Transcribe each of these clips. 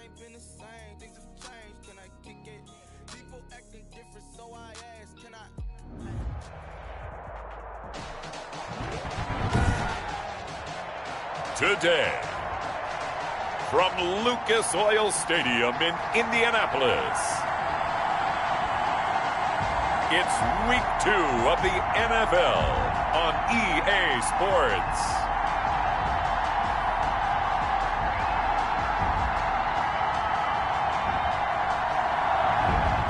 ain't been the same. Things have changed. Can I kick it? People acting different, so I ask, can I? Today, from Lucas Oil Stadium in Indianapolis, it's Week 2 of the NFL on EA Sports.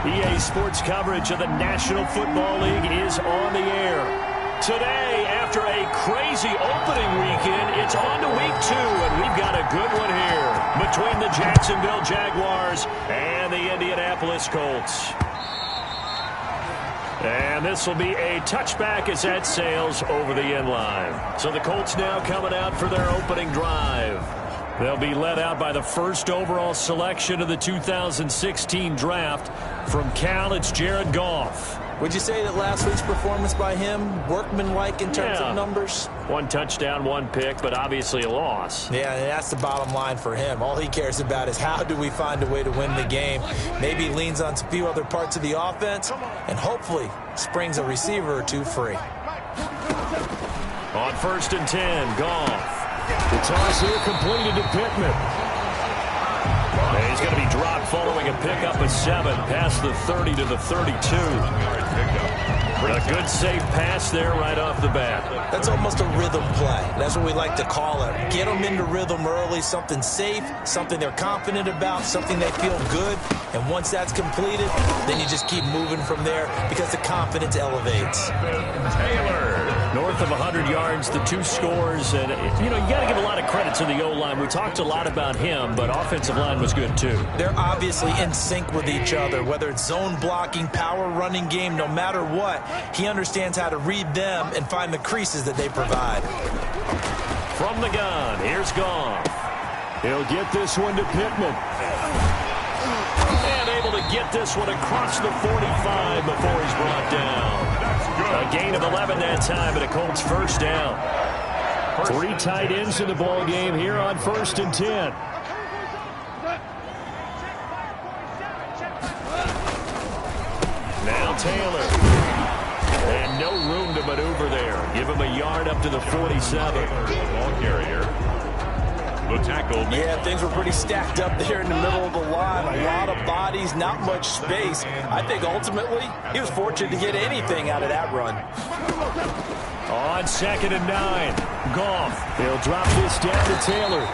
EA Sports coverage of the National Football League is on the air. Today, after a crazy opening weekend, it's on to Week 2, and we've got a good one here between the Jacksonville Jaguars and the Indianapolis Colts. And this will be a touchback as that sails over the end line. So the Colts now coming out for their opening drive. They'll be led out by the first overall selection of the 2016 draft. From Cal, it's Jared Goff. Would you say that last week's performance by him, workmanlike in terms of numbers? 1 touchdown, 1 pick, but obviously a loss. Yeah, and that's the bottom line for him. All he cares about is how do we find a way to win the game. Maybe leans on a few other parts of the offense, and hopefully springs a receiver or two free. On 1st and 10, Goff. The toss here completed to Pittman. And he's going to be dropped following a pickup of 7 past the 30 to the 32. A good safe pass there right off the bat. That's almost a rhythm play. That's what we like to call it. Get them into rhythm early, something safe, something they're confident about, something they feel good. And once that's completed, then you just keep moving from there because the confidence elevates. Taylor. North of 100 yards, the 2 scores. And, you know, you got to give a lot of credit to the O-line. We talked a lot about him, but offensive line was good, too. They're obviously in sync with each other, whether it's zone blocking, power running game, no matter what. He understands how to read them and find the creases that they provide. From the gun, here's Goff. He'll get this one to Pittman. And able to get this one across the 45 before he's brought down. A gain of 11 that time, and a Colts first down. 3 tight ends in the ball game here on 1st and 10. Now Taylor. And no room to maneuver there. Give him a yard up to the 47. Ball carrier. The tackle. Yeah, things were pretty stacked up there in the middle of the line. A lot of bodies, not much space. I think ultimately he was fortunate to get anything out of that run. On 2nd and 9, Goff. He'll drop this down to Taylor.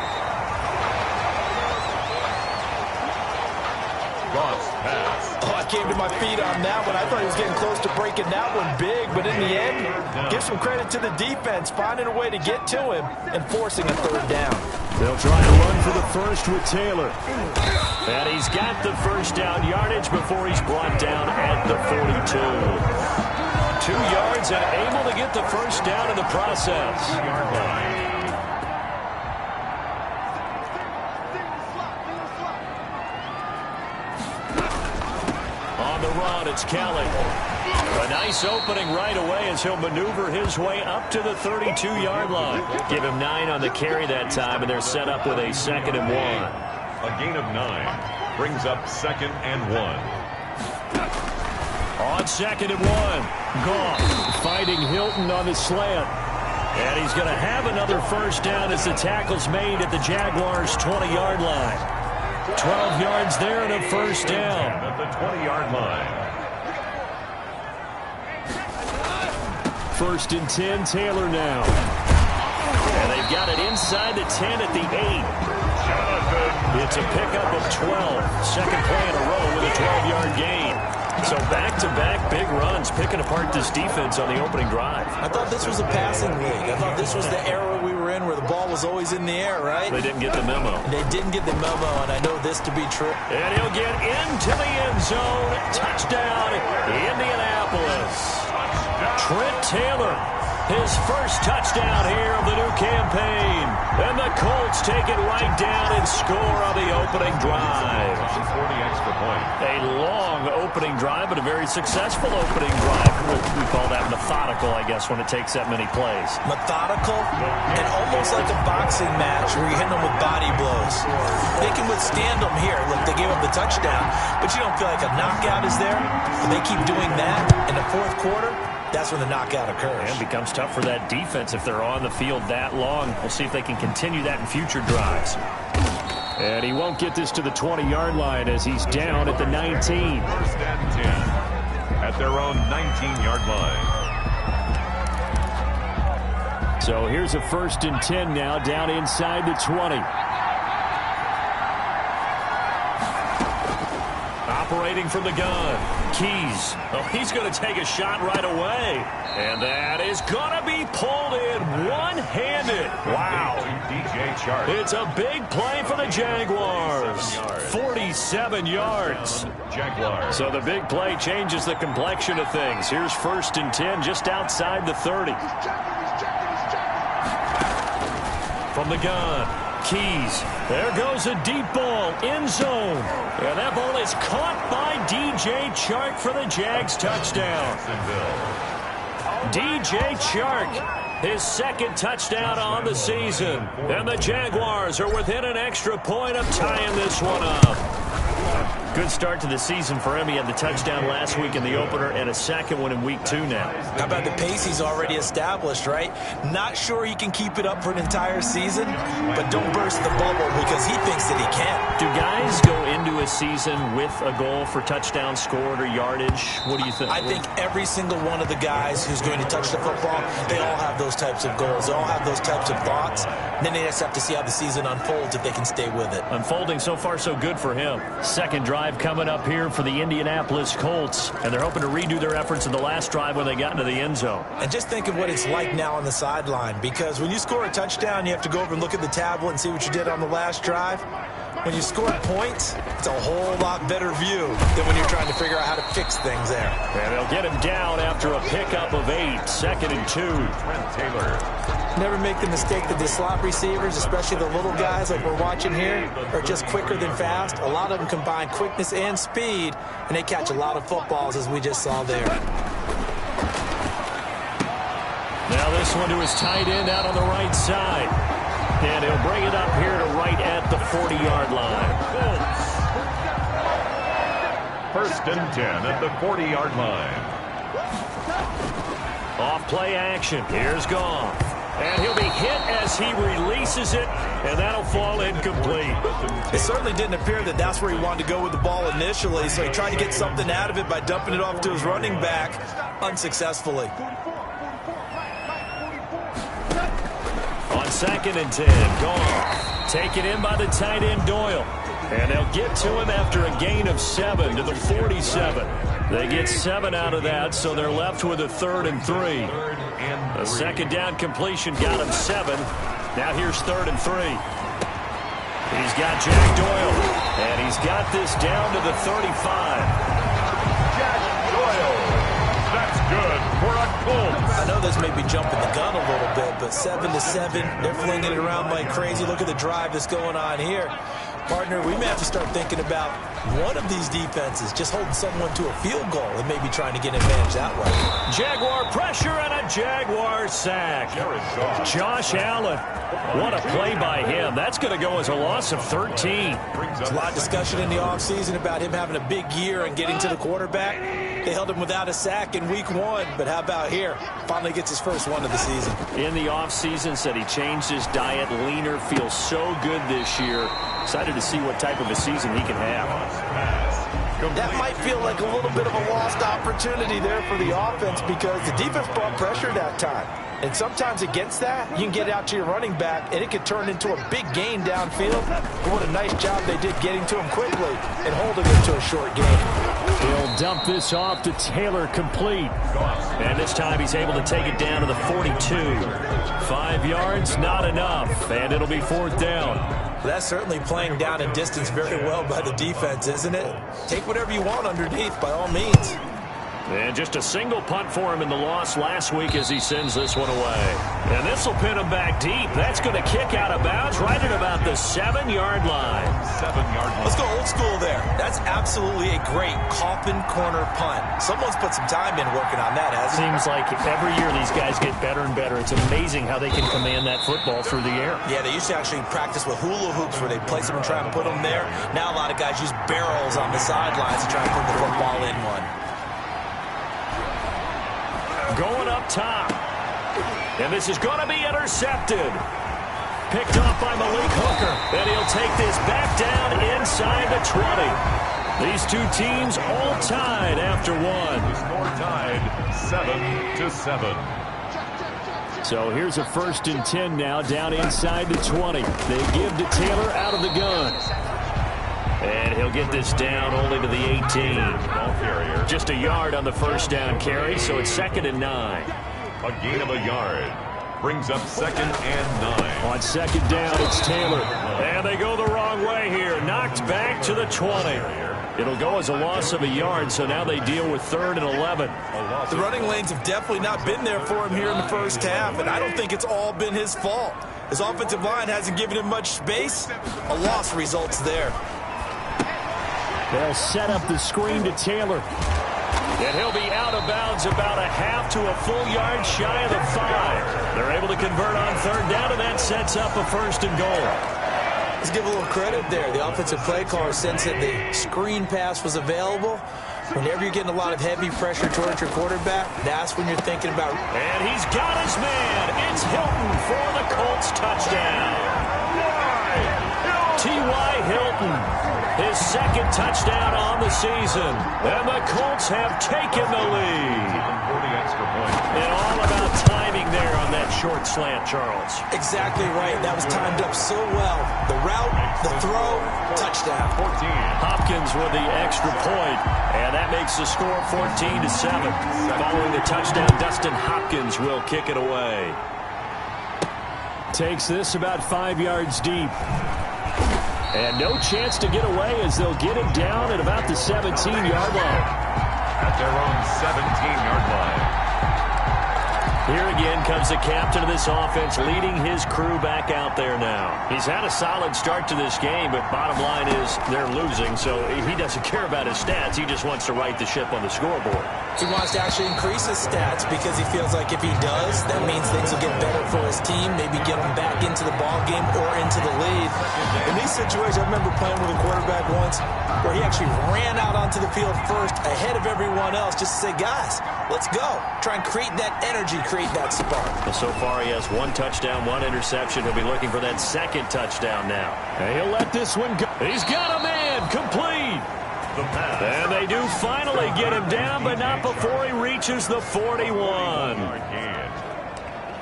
Goff's pass. Oh, I came to my feet on that one. I thought he was getting close to breaking that one big, but in the end, give some credit to the defense, finding a way to get to him and forcing a 3rd down. They'll try to run for the first with Taylor. And he's got the first down yardage before he's brought down at the 42. 2 yards and able to get the first down in the process. On the run, it's Kelly. A nice opening right away as he'll maneuver his way up to the 32-yard line. Give him 9 on the carry that time, and they're set up with a 2nd and 1. A gain of 9 brings up 2nd and 1. On 2nd and 1, Goff fighting Hilton on the slant. And he's going to have another first down as the tackle's made at the Jaguars' 20-yard line. 12 yards there and a first down. At the 20-yard line. 1st and 10, Taylor now. And they've got it inside the 10 at the 8. It's a pickup of 12. Second play in a row with a 12-yard gain. So back-to-back big runs, picking apart this defense on the opening drive. I thought this was a passing league. I thought this was the era we were in where the ball was always in the air, right? They didn't get the memo. They didn't get the memo, and I know this to be true. And he'll get into the end zone. Touchdown, Indianapolis. Trent Taylor, his first touchdown here of the new campaign. And the Colts take it right down and score on the opening drive. 40 extra point. A long opening drive, but a very successful opening drive. We call that methodical, I guess, when it takes that many plays. Methodical and almost like a boxing match where you're hitting them with body blows. They can withstand them here. Look, they gave up the touchdown, but you don't feel like a knockout is there. But they keep doing that in the fourth quarter. That's when the knockout occurs. And it becomes tough for that defense if they're on the field that long. We'll see if they can continue that in future drives. And he won't get this to the 20-yard line as he's down at the 19. First and 10 at their own 19-yard line. So here's a 1st and 10 now down inside the 20. Operating from the gun. Keys. Oh, he's going to take a shot right away. And that is going to be pulled in one-handed. Wow. DJ Chark. It's a big play for the Jaguars. 47 yards. Jaguars. So the big play changes the complexion of things. Here's 1st and 10 just outside the 30. From the gun. Keys. There goes a deep ball. End zone. And that ball is caught by DJ Chark for the Jags touchdown. DJ Chark, his 2nd touchdown on the season. And the Jaguars are within an extra point of tying this one up. Good start to the season for him. He had the touchdown last week in the opener and a 2nd one in week 2 now. How about the pace he's already established, right? Not sure he can keep it up for an entire season, but don't burst the bubble because he thinks that he can. Do guys go into a season with a goal for touchdown scored or yardage? What do you think? I think every single one of the guys who's going to touch the football, they all have those types of goals. They all have those types of thoughts. And then they just have to see how the season unfolds if they can stay with it. Unfolding so far so good for him. 2nd drive coming up here for the Indianapolis Colts. And they're hoping to redo their efforts in the last drive when they got into the end zone. And just think of what it's like now on the sideline. Because when you score a touchdown, you have to go over and look at the tablet and see what you did on the last drive. When you score points, it's a whole lot better view than when you're trying to figure out how to fix things there. And they'll get him down after a pickup of 8. 2nd and 2. Trent Taylor. Never make the mistake that the slot receivers, especially the little guys like we're watching here, are just quicker than fast. A lot of them combine quickness and speed, and they catch a lot of footballs, as we just saw there. Now this one to his tight end out on the right side. And he'll bring it up here to right at the 40-yard line. 1st and 10 at the 40-yard line. Off play action. Here's Goff. And he'll be hit as he releases it, and that'll fall incomplete. It certainly didn't appear that that's where he wanted to go with the ball initially, so he tried to get something out of it by dumping it off to his running back unsuccessfully. On 2nd and 10, Goff taken in by the tight end Doyle. And they'll get to him after a gain of 7 to the 47. They get 7 out of that, so they're left with a 3rd and 3. A 2nd down completion got him 7. Now here's 3rd and 3. He's got Jack Doyle, and he's got this down to the 35. Jack Doyle. That's good for a Colts. I know this may be jumping the gun a little bit, but 7 to 7, they're flinging it around like crazy. Look at the drive that's going on here. Partner, we may have to start thinking about one of these defenses just holding someone to a field goal and maybe trying to get an advantage that way. Jaguar pressure and a Jaguar sack. Josh Allen. What a play by him. That's going to go as a loss of 13. There's a lot of discussion in the offseason about him having a big year and getting to the quarterback. They held him without a sack in week 1, but how about here? Finally gets his first one of the season. In the offseason, said he changed his diet, leaner, feels so good this year. Excited to see what type of a season he can have. That might feel like a little bit of a lost opportunity there for the offense because the defense brought pressure that time. And sometimes against that, you can get out to your running back, and it could turn into a big gain downfield. But what a nice job they did getting to him quickly and holding him to a short gain. He'll dump this off to Taylor, complete. And this time he's able to take it down to the 42. 5 yards, not enough, and it'll be 4th down. That's certainly playing down and distance very well by the defense, isn't it? Take whatever you want underneath, by all means. And just a single punt for him in the loss last week as he sends this one away. And this will pin him back deep. That's going to kick out of bounds right at about the 7-yard line. 7-yard line. Let's go old school there. That's absolutely a great coffin corner punt. Someone's put some time in working on that, hasn't it? Seems like every year these guys get better and better. It's amazing how they can command that football through the air. Yeah, they used to actually practice with hula hoops where they place them and try and put them there. Now a lot of guys use barrels on the sidelines to try and put the football in one. Going up top. And this is going to be intercepted. Picked off by Malik Hooker. And he'll take this back down inside the 20. These two teams all tied after one. The score tied 7-7. So here's a 1st and 10 now down inside the 20. They give to Taylor out of the gun. And he'll get this down only to the 18. Ball carrier. Just a yard on the first down carry, so it's 2nd and 9. A gain of a yard. Brings up 2nd and 9. On 2nd down, it's Taylor. And they go the wrong way here. Knocked back to the 20. It'll go as a loss of a yard, so now they deal with 3rd and 11. The running lanes have definitely not been there for him here in the first half, and I don't think it's all been his fault. His offensive line hasn't given him much space. A loss results there. They'll set up the screen to Taylor. And he'll be out of bounds about a half to a full yard shy of the 5. They're able to convert on 3rd down, and that sets up a 1st and goal. Let's give a little credit there. The offensive play caller sensed that the screen pass was available. Whenever you're getting a lot of heavy pressure towards your quarterback, that's when you're thinking about. And he's got his man. It's Hilton for the Colts touchdown. T.Y. Hilton, his 2nd touchdown on the season. And the Colts have taken the lead. For the extra point. And all about timing there on that short slant, Charles. Exactly right. That was timed up so well. The route, the throw, touchdown. 14. Hopkins with the extra point, and that makes the score 14-7. Following the touchdown, Dustin Hopkins will kick it away. Takes this about 5 yards deep. And no chance to get away as they'll get him down at about the 17-yard line. At their own 17-yard line. Here again comes the captain of this offense leading his crew back out there now. He's had a solid start to this game, but bottom line is they're losing, so he doesn't care about his stats. He just wants to right the ship on the scoreboard. He wants to actually increase his stats because he feels like if he does, that means things will get better for his team, maybe get him back into the ball game or into the lead. In these situations, I remember playing with a quarterback once where he actually ran out onto the field first ahead of everyone else just to say, guys, let's go. Try and create that energy, create that spark. Well, so far he has 1 touchdown, 1 interception. He'll be looking for that 2nd touchdown now. And he'll let this one go. He's got a man complete. And they do finally get him down, but not before he reaches the 41.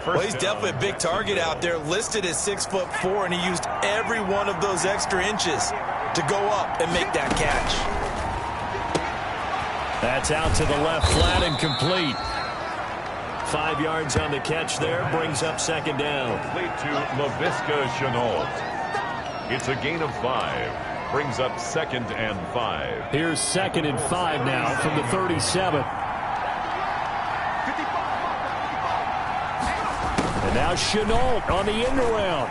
Well, he's definitely a big target out there, listed as 6'4", and he used every one of those extra inches to go up and make that catch. That's out to the left flat and complete. 5 yards on the catch there, brings up 2nd down. Complete to Laviska Shenault. It's a gain of 5. Brings up 2nd and 5. Here's 2nd and 5 now from the 37. And now Shenault on the end around.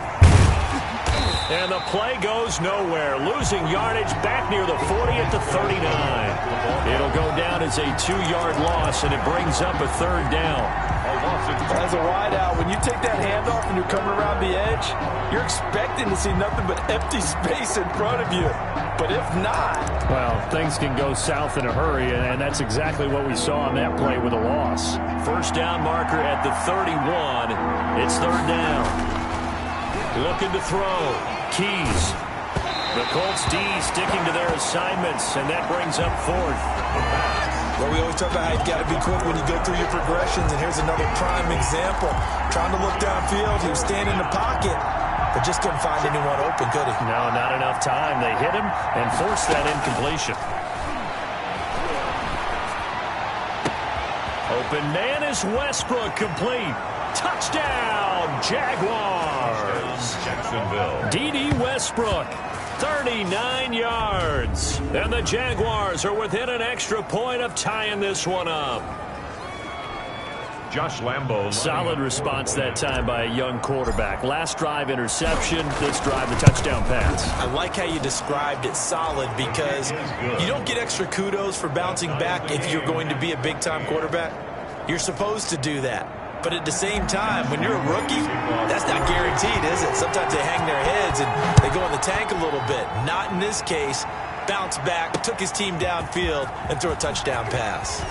And the play goes nowhere. Losing yardage back near the 40 at the 39. It'll go down as a 2-yard loss, and it brings up a 3rd down. As a wideout, when you take that handoff and you're coming around the edge, you're expecting to see nothing but empty space in front of you. But if not... Well, things can go south in a hurry, and that's exactly what we saw on that play with a loss. 1st down marker at the 31. It's 3rd down. Looking to throw. Keys. The Colts D sticking to their assignments, and that brings up 4th. Well, we always talk about how you've got to be quick when you go through your progressions, and here's another prime example. Trying to look downfield, he was standing in the pocket, but just couldn't find anyone open, could he? No, not enough time. They hit him and forced that incompletion. Open man is Westbrook, complete. Touchdown, Jaguars. Jacksonville. D.D. Westbrook. 39 yards. And the Jaguars are within an extra point of tying this one up. Josh Lambo. Solid response that time by a young quarterback. Last drive, interception. This drive, the touchdown pass. I like how you described it, solid, because you don't get extra kudos for bouncing back if you're going to be a big-time quarterback. You're supposed to do that. But at the same time, when you're a rookie, that's not guaranteed, is it? Sometimes they hang their heads and they go in the tank a little bit. Not in this case. Bounce back, took his team downfield, and threw a touchdown pass.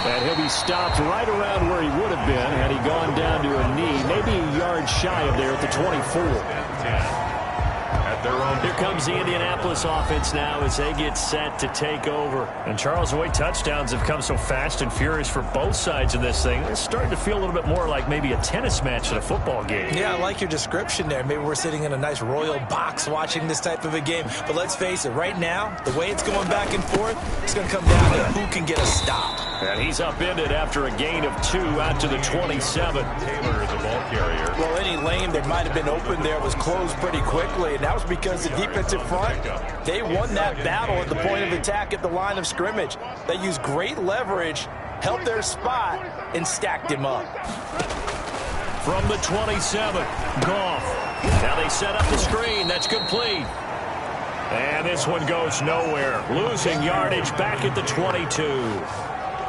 And he'll be stopped right around where he would have been had he gone down to a knee, maybe a yard shy of there at the 24. Here comes the Indianapolis offense now as they get set to take over. And Charles, the way touchdowns have come so fast and furious for both sides of this thing, it's starting to feel a little bit more like maybe a tennis match at a football game. Yeah, I like your description there. Maybe we're sitting in a nice royal box watching this type of a game. But let's face it, right now, the way it's going back and forth, it's going to come down to who can get a stop. And he's upended after a gain of 2 out to the 27. Taylor, the ball carrier. Well, any lane that might have been open there was closed pretty quickly, and that was because the defensive front, they won that battle at the point of attack at the line of scrimmage. They used great leverage, held their spot, and stacked him up. From the 27, Goff. Now they set up the screen. That's complete. And this one goes nowhere. Losing yardage back at the 22.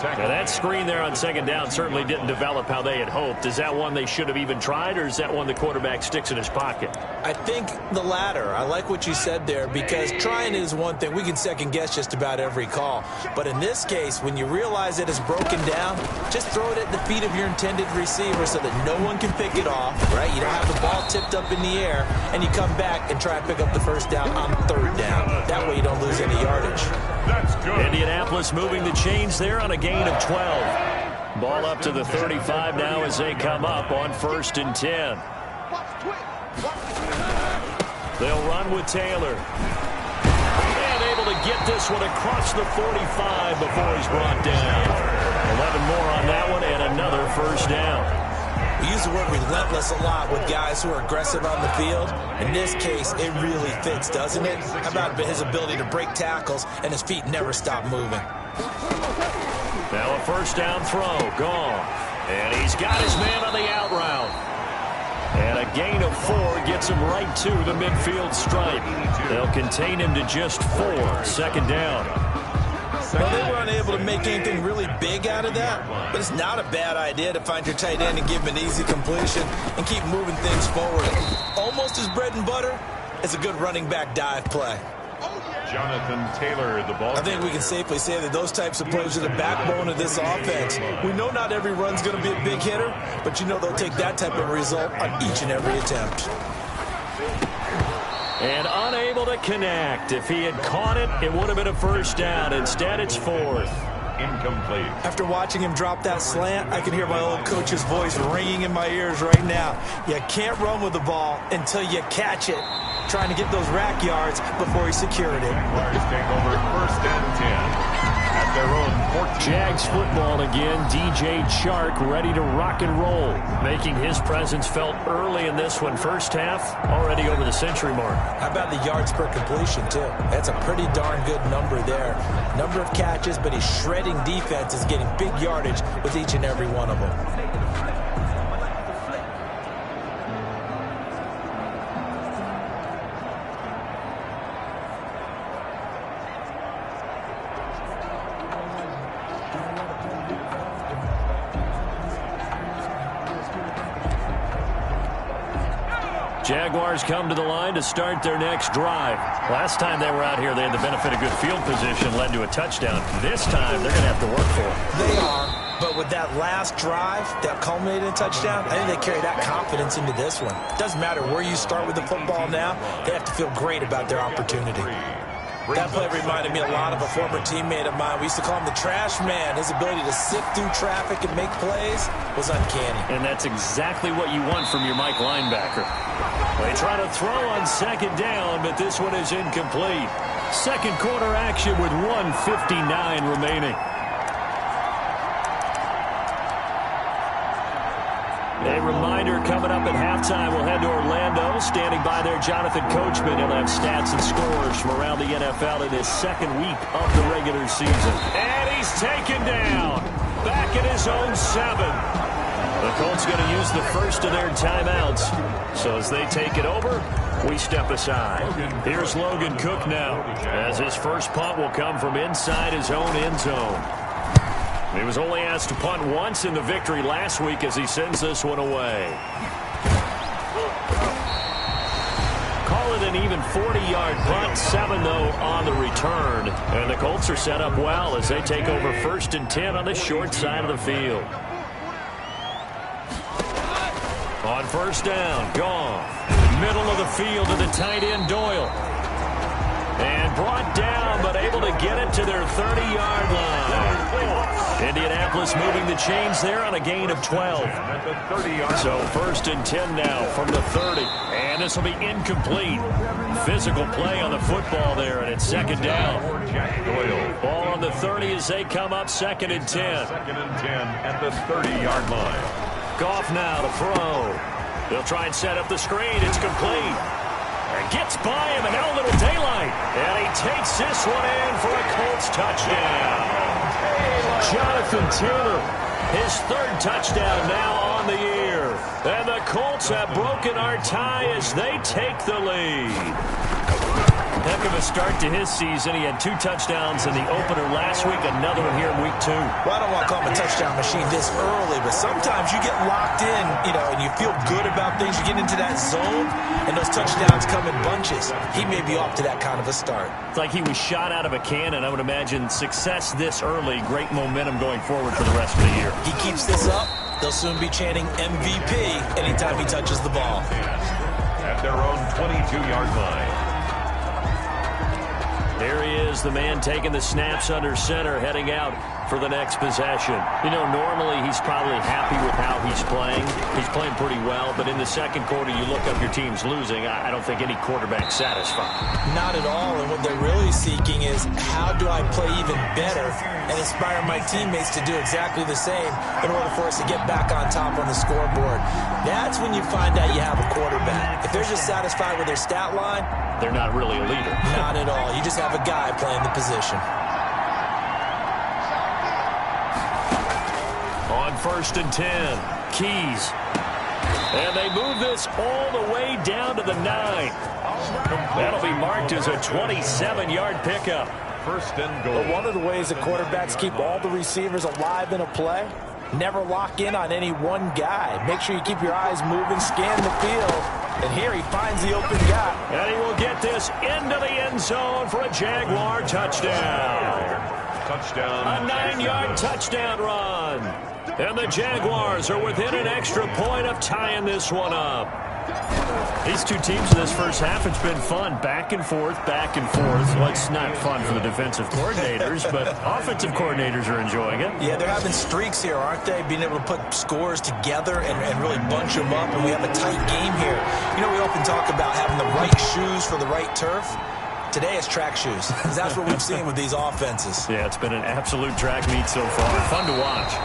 Now that screen there on second down certainly didn't develop how they had hoped. Is that one they should have even tried, or is that one the quarterback sticks in his pocket? I think the latter. I like what you said there, because trying is one thing. We can second guess just about every call. But in this case, when you realize that it's broken down, just throw it at the feet of your intended receiver so that no one can pick it off, right? You don't have the ball tipped up in the air, and you come back and try and pick up the first down on third down. That way you don't lose any yardage. That's good. Indianapolis moving the chains there on a gain of 12. Ball up to the 35 now as they come up on 1st and 10. They'll run with Taylor. And able to get this one across the 45 before he's brought down. 11 more on that one and another first down. We use the word relentless a lot with guys who are aggressive on the field. In this case, it really fits, doesn't it? How about his ability to break tackles and his feet never stop moving? Now a first down throw, gone. And he's got his man on the out route. And a gain of 4 gets him right to the midfield stripe. They'll contain him to just 4. Second down. Well, they were unable to make anything really big out of that, but it's not a bad idea to find your tight end and give him an easy completion and keep moving things forward. Almost as bread and butter as a good running back dive play. Jonathan Taylor, the ball. I think we can safely say that those types of plays are the backbone of this offense. We know not every run's going to be a big hitter, but you know they'll take that type of result on each and every attempt. And unable to connect. If he had caught it, it would have been a first down. Instead, it's 4th. Incomplete. After watching him drop that slant, I can hear my old coach's voice ringing in my ears right now. You can't run with the ball until you catch it. Trying to get those rack yards before he secured it. Jaguars take over 1st and 10. At their own 14. Jags football again. DJ Chark ready to rock and roll. Making his presence felt early in this one. First half, already over the century mark. How about the yards per completion, too? That's a pretty darn good number there. Number of catches, but his shredding defense is getting big yardage with each and every one of them. Jaguars come to the line to start their next drive. Last time they were out here, they had the benefit of good field position, led to a touchdown. This time, they're going to have to work for it. They are, but with that last drive that culminated in a touchdown, I think they carry that confidence into this one. Doesn't matter where you start with the football now, they have to feel great about their opportunity. That play reminded me a lot of a former teammate of mine. We used to call him the trash man. His ability to sift through traffic and make plays was uncanny. And that's exactly what you want from your Mike linebacker. They try to throw on second down, but this one is incomplete. Second quarter action with 1:59 remaining. A reminder coming up at halftime, we'll head to Orlando. Standing by there, Jonathan Coachman. He'll have stats and scores from around the NFL in his second week of the regular season. And he's taken down. Back at his own 7. The Colts going to use the first of their timeouts. So as they take it over, we step aside. Here's Logan Cook now, as his first punt will come from inside his own end zone. He was only asked to punt once in the victory last week as he sends this one away. Call it an even 40-yard punt, 7 though on the return. And the Colts are set up well as they take over 1st and 10 on the short side of the field. On 1st down, Goff. Middle of the field to the tight end, Doyle. And brought down, but able to get it to their 30-yard line. Indianapolis moving the chains there on a gain of 12. So 1st and 10 now from the 30. And this will be incomplete. Physical play on the football there, and it's 2nd down. Ball on the 30 as they come up 2nd and 10. 2nd and 10 at the 30-yard line. Goff now to throw. They'll try and set up the screen. It's complete. And gets by him, and now a little daylight. And he takes this one in for a Colts touchdown. Jonathan Taylor, his 3rd touchdown now on the year. And the Colts have broken our tie as they take the lead. Heck of a start to his season. He had 2 touchdowns in the opener last week, another one here in week 2. Well, I don't want to call him a touchdown machine this early, but sometimes you get locked in, and you feel good about things. You get into that zone, and those touchdowns come in bunches. He may be off to that kind of a start. It's like he was shot out of a cannon. I would imagine success this early, great momentum going forward for the rest of the year. He keeps this up, they'll soon be chanting MVP anytime he touches the ball. At their own 22-yard line. There he is, the man taking the snaps under center, heading out for the next possession. Normally he's probably happy with how he's playing. He's playing pretty well, but in the second quarter, you look up your team's losing. I don't think any quarterback's satisfied. Not at all, and what they're really seeking is how do I play even better and inspire my teammates to do exactly the same in order for us to get back on top on the scoreboard. That's when you find out you have a quarterback. If they're just satisfied with their stat line, they're not really a leader. Not at all. You just have a guy playing the position. On 1st and 10, Keys. And they move this all the way down to the 9. That'll be marked as a 27-yard pickup. 1st and goal. But one of the ways that quarterbacks keep all the receivers alive in a play, never lock in on any one guy. Make sure you keep your eyes moving, scan the field. And here he finds the open guy. And he will get this into the end zone for a Jaguar touchdown. Touchdown. A 9-yard touchdown run. And the Jaguars are within an extra point of tying this one up. These two teams in this first half, it's been fun. Back and forth, back and forth. Well, it's not fun for the defensive coordinators, but offensive coordinators are enjoying it. Yeah, they're having streaks here, aren't they? Being able to put scores together and really bunch them up, and we have a tight game here. We often talk about having the right shoes for the right turf. Today it's track shoes, because that's what we've seen with these offenses. Yeah, it's been an absolute track meet so far. Fun to watch.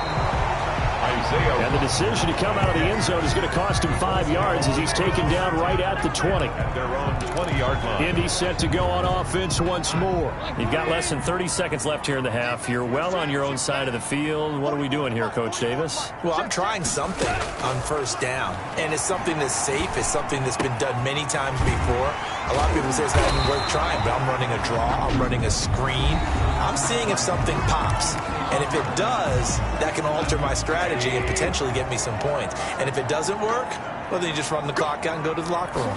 And the decision to come out of the end zone is going to cost him 5 yards as he's taken down right at the 20. At their own 20-yard line. Indy set to go on offense once more. You've got less than 30 seconds left here in the half. You're well on your own side of the field. What are we doing here, Coach Davis? Well, I'm trying something on 1st down, and it's something that's safe. It's something that's been done many times before. A lot of people say it's not even worth trying, but I'm running a draw. I'm running a screen. I'm seeing if something pops. And if it does, that can alter my strategy and potentially get me some points. And if it doesn't work, well, then you just run the clock out and go to the locker room.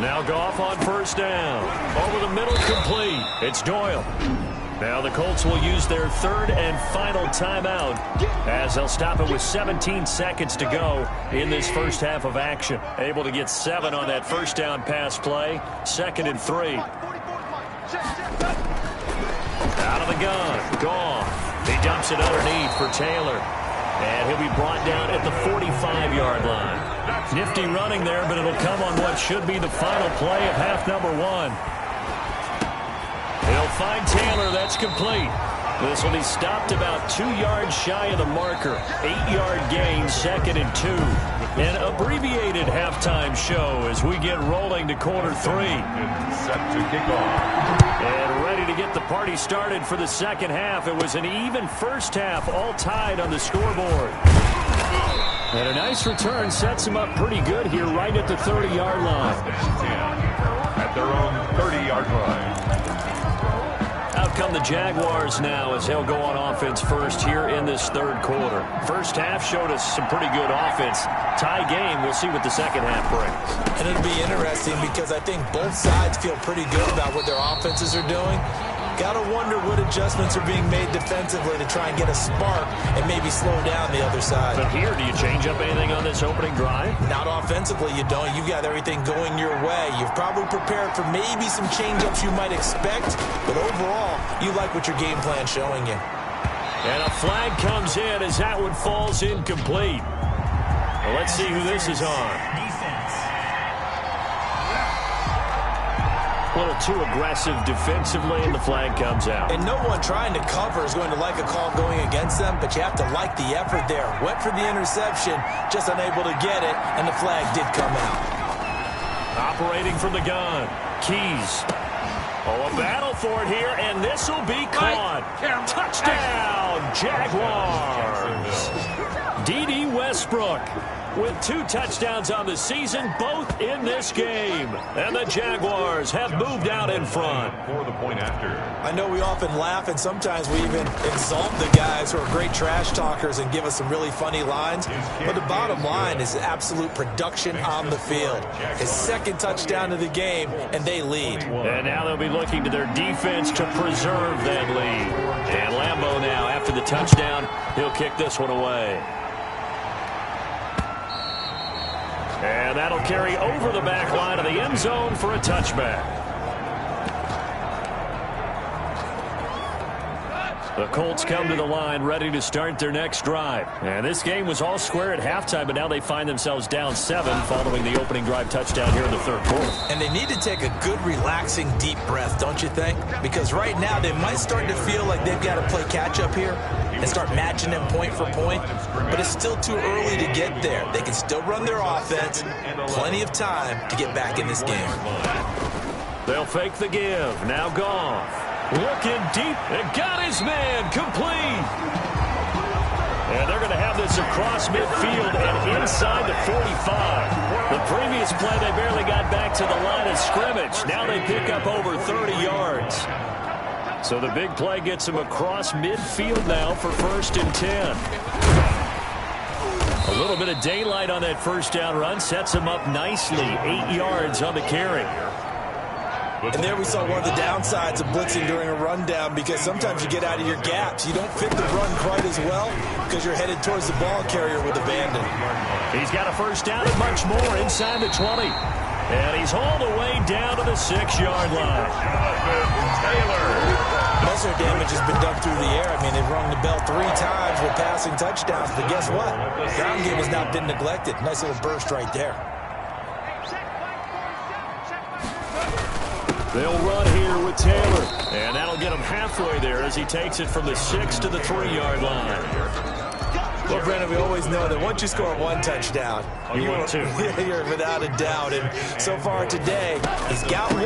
Now Goff on 1st down. Over the middle, complete. It's Doyle. Now the Colts will use their 3rd and final timeout as they'll stop it with 17 seconds to go in this first half of action. Able to get 7 on that 1st down pass play. 2nd and 3. Out of the gun, Goff. He dumps it underneath for Taylor. And he'll be brought down at the 45-yard line. Nifty running there, but it'll come on what should be the final play of half number 1. He'll find Taylor. That's complete. This will be stopped about 2 yards shy of the marker. 8-yard gain, 2nd and 2. An abbreviated halftime show as we get rolling to quarter 3. Set to kick off. And ready to get the party started for the second half. It was an even first half, all tied on the scoreboard. And a nice return sets them up pretty good here right at the 30-yard line. At their own 30-yard line. Out come the Jaguars now as they'll go on offense first here in this third quarter. First half showed us some pretty good offense. Tie game, we'll see what the second half brings. And it'll be interesting because I think both sides feel pretty good about what their offenses are doing. Got to wonder what adjustments are being made defensively to try and get a spark and maybe slow down the other side. But here, do you change up anything on this opening drive? Not offensively, you don't. You've got everything going your way. You've probably prepared for maybe some change-ups you might expect, but overall, you like what your game plan's showing you. And a flag comes in as that one falls incomplete. Well, let's see who this is on. A little too aggressive defensively, and the flag comes out. And no one trying to cover is going to like a call going against them, but you have to like the effort there. Went for the interception, just unable to get it, and the flag did come out. Operating from the gun, Keys. Oh, a battle for it here, and this will be caught. Touchdown, Jaguars. D.D. Westbrook with 2 touchdowns on the season, both in this game. And the Jaguars have moved out in front. For the point after. I know we often laugh, and sometimes we even exalt the guys who are great trash talkers and give us some really funny lines. But the bottom line is absolute production on the field. His 2nd touchdown of the game, and they lead. And now they'll be looking to their defense to preserve that lead. And Lambeau now, after the touchdown, he'll kick this one away. And that'll carry over the back line of the end zone for a touchback. The Colts come to the line ready to start their next drive. And this game was all square at halftime, but now they find themselves down 7 following the opening drive touchdown here in the third quarter. And they need to take a good, relaxing, deep breath, don't you think? Because right now they might start to feel like they've got to play catch-up here and start matching them point for point. But it's still too early to get there. They can still run their offense. Plenty of time to get back in this game. They'll fake the give. Now Goff. Looking deep and got his man complete. And they're going to have this across midfield and inside the 45. The previous play, they barely got back to the line of scrimmage. Now they pick up over 30 yards. So the big play gets them across midfield now for 1st and 10. A little bit of daylight on that first down run sets them up nicely. 8 yards on the carry. And there we saw one of the downsides of blitzing during a rundown, because sometimes you get out of your gaps. You don't fit the run quite as well because you're headed towards the ball carrier with abandon. He's got a first down and much more inside the 20. And he's all the way down to the 6-yard line. Most of their damage has been done through the air. I mean, they've rung the bell 3 times with passing touchdowns, but guess what? Ground game has not been neglected. Nice little burst right there. They'll run here with Taylor. And that'll get him halfway there as he takes it from the 6 to the 3-yard line. Well, Brandon, we always know that once you score 1 touchdown, you're 2. You're without a doubt. And so far today, he's got 1,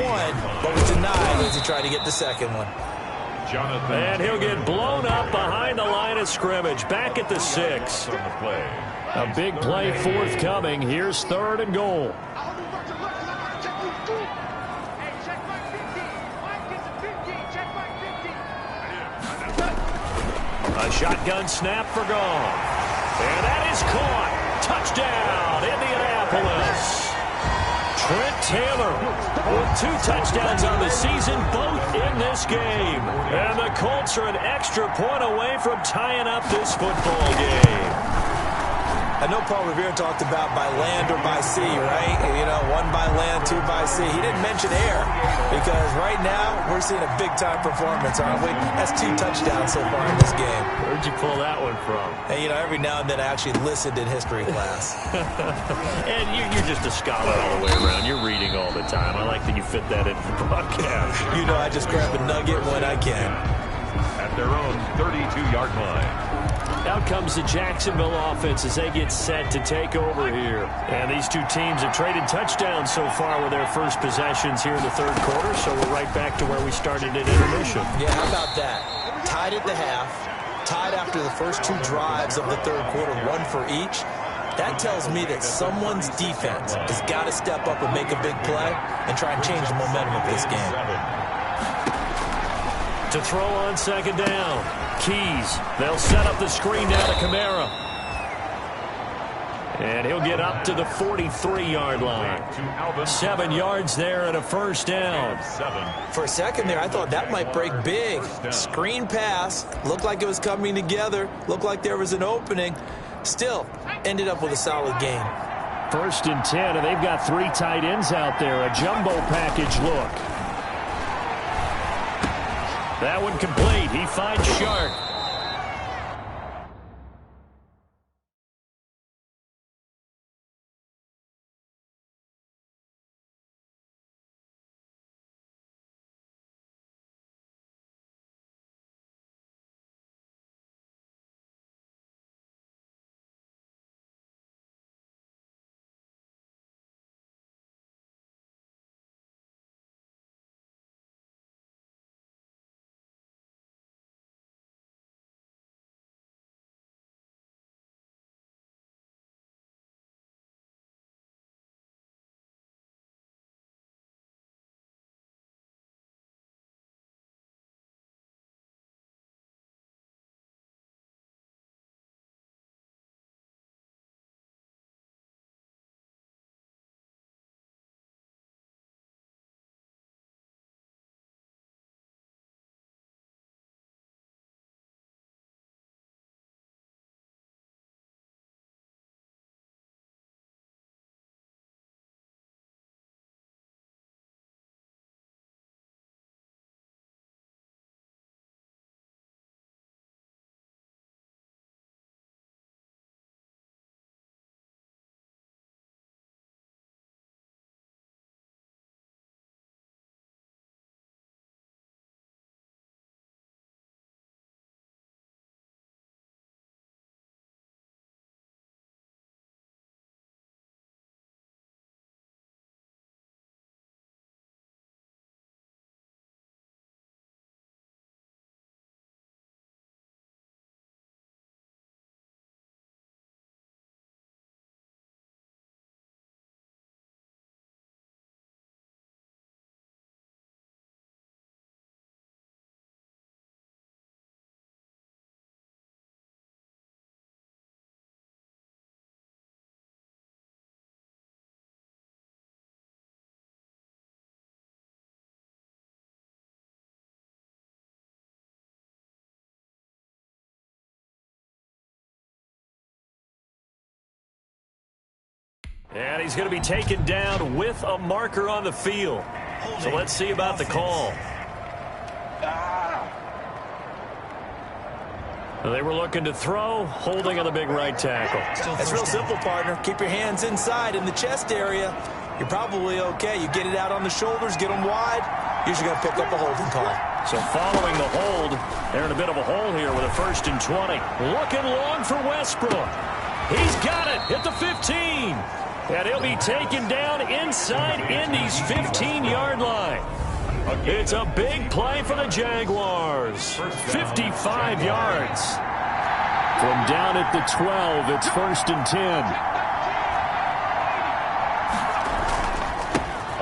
but was denied as he tried to get the 2nd one. And he'll get blown up behind the line of scrimmage, back at the 6. A big play forthcoming. Here's 3rd and goal. A shotgun snap for Goff. And that is caught. Touchdown, Indianapolis. Trent Taylor with 2 touchdowns on the season, both in this game. And the Colts are an extra point away from tying up this football game. I know Paul Revere talked about by land or by sea, right? You know, 1 by land, 2 by sea. He didn't mention air because right now we're seeing a big-time performance, aren't we? That's 2 touchdowns so far in this game. Where'd you pull that one from? And, you know, every now and then I actually listened in history class. And you're just a scholar all the way around. You're reading all the time. I like that you fit that in for broadcast. You know, I just grab a nugget when I can. their own 32-yard line. Out comes the Jacksonville offense as they get set to take over here. And these two teams have traded touchdowns so far with their first possessions here in the third quarter, so we're right back to where we started at intermission. Yeah, how about that? Tied at the half, tied after the first two drives of the third quarter, one for each. That tells me that someone's defense has got to step up and make a big play and try and change the momentum of this game. To throw on second down. Keys. They'll set up the screen down to Kamara. And he'll get up to the 43-yard line. 7 yards there and a first down. For a second there, I thought that might break big. Screen pass. Looked like it was coming together. Looked like there was an opening. Still, ended up with a solid game. 1st and 10, and they've got 3 tight ends out there. A jumbo package look. That one complete. He finds Shark. And he's going to be taken down with a marker on the field. So let's see about the call. They were looking to throw, holding on the big right tackle. That's real simple, partner. Keep your hands inside in the chest area. You're probably okay. You get it out on the shoulders, get them wide. Usually going to pick up a holding call. So following the hold, they're in a bit of a hole here with a 1st and 20. Looking long for Westbrook. He's got it at the 15. And he'll be taken down inside Indy's 15-yard line. It's a big play for the Jaguars. 55 yards. From down at the 12, it's 1st and 10.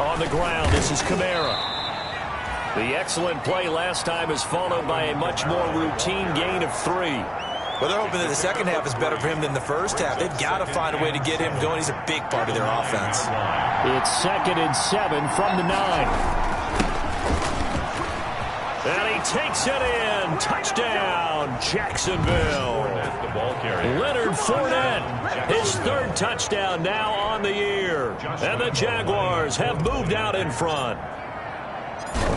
On the ground, this is Kamara. The excellent play last time is followed by a much more routine gain of 3. Well, they're hoping that the second half is better for him than the first half. They've got to find a way to get him going. He's a big part of their offense. It's 2nd and 7 from the 9. And he takes it in. Touchdown, Jacksonville. Leonard Fournette, his 3rd touchdown now on the year. And the Jaguars have moved out in front.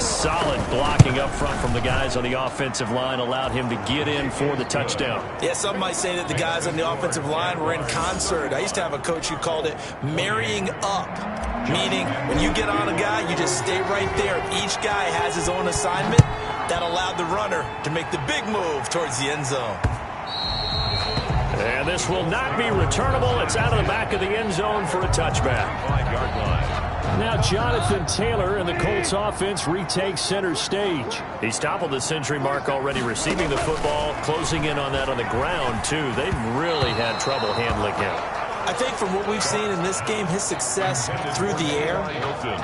Solid blocking up front from the guys on the offensive line allowed him to get in for the touchdown. Yeah, some might say that the guys on the offensive line were in concert. I used to have a coach who called it marrying up, meaning when you get on a guy, you just stay right there. Each guy has his own assignment, That allowed the runner to make the big move towards the end zone. And this will not be returnable. It's out of the back of the end zone for a touchback. 5-yard line. Now Jonathan Taylor and the Colts offense retakes center stage. He's toppled the century mark already receiving the football, closing in on that on the ground, too. They've really had trouble handling him. I think from what we've seen in this game, his success through the air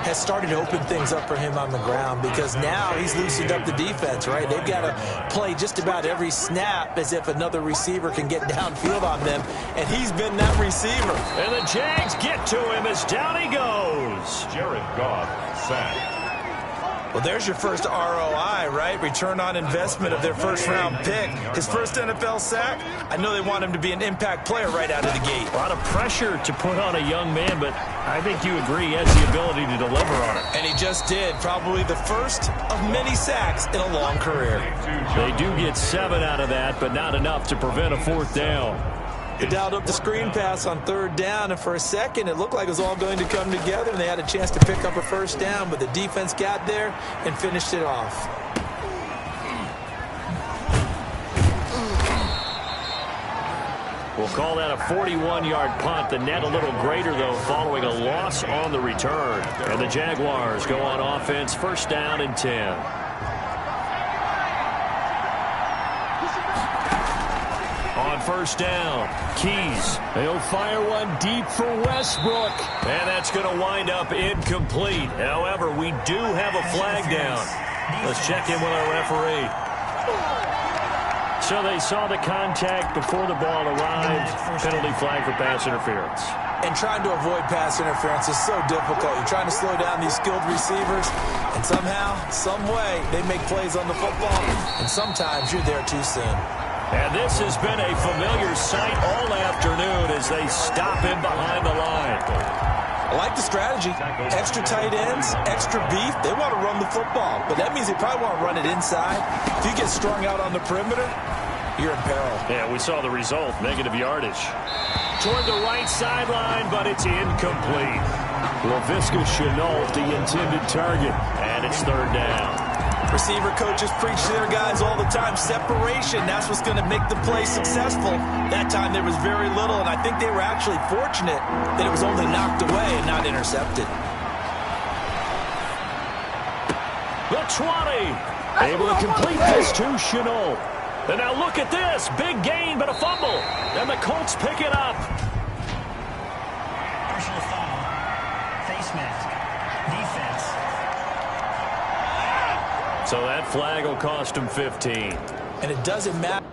has started to open things up for him on the ground because now he's loosened up the defense, right? They've got to play just about every snap as if another receiver can get downfield on them, and he's been that receiver. And the Jags get to him as down he goes. Jared Goff, sack. Well, there's your first ROI, right? Return on investment of their first-round pick. His first NFL sack. I know they want him to be an impact player right out of the gate. A lot of pressure to put on a young man, but I think you agree he has the ability to deliver on it. And he just did. Probably the first of many sacks in a long career. They do get 7 out of that, but not enough to prevent a 4th down. They dialed up the screen pass on 3rd down, and for a second it looked like it was all going to come together, and they had a chance to pick up a first down, but the defense got there and finished it off. We'll call that a 41-yard punt. The net a little greater, though, following a loss on the return. And the Jaguars go on offense, 1st down and 10. On 1st down, Keys. They'll fire one deep for Westbrook. And that's going to wind up incomplete. However, we do have a flag down. Let's check in with our referee. So they saw the contact before the ball arrived. Penalty flag for pass interference. And trying to avoid pass interference is so difficult. You're trying to slow down these skilled receivers, and somehow, some way, they make plays on the football, and sometimes you're there too soon. And this has been a familiar sight all afternoon as they stop him behind the line. I like the strategy. Extra tight ends, extra beef. They want to run the football, but that means they probably want to run it inside. If you get strung out on the perimeter, you're in peril. Yeah, we saw the result, negative yardage. Toward the right sideline, but it's incomplete. Laviska Shenault, the intended target, and it's 3rd down. Receiver coaches preach to their guys all the time. Separation, that's what's going to make the play successful. That time there was very little, and I think they were actually fortunate that it was only knocked away and not intercepted. The 20. Able to complete this to Shenault. And now look at this. Big gain, but a fumble. And the Colts pick it up. Personal foul. Face mask. Defense. So that flag will cost him 15. And it doesn't matter.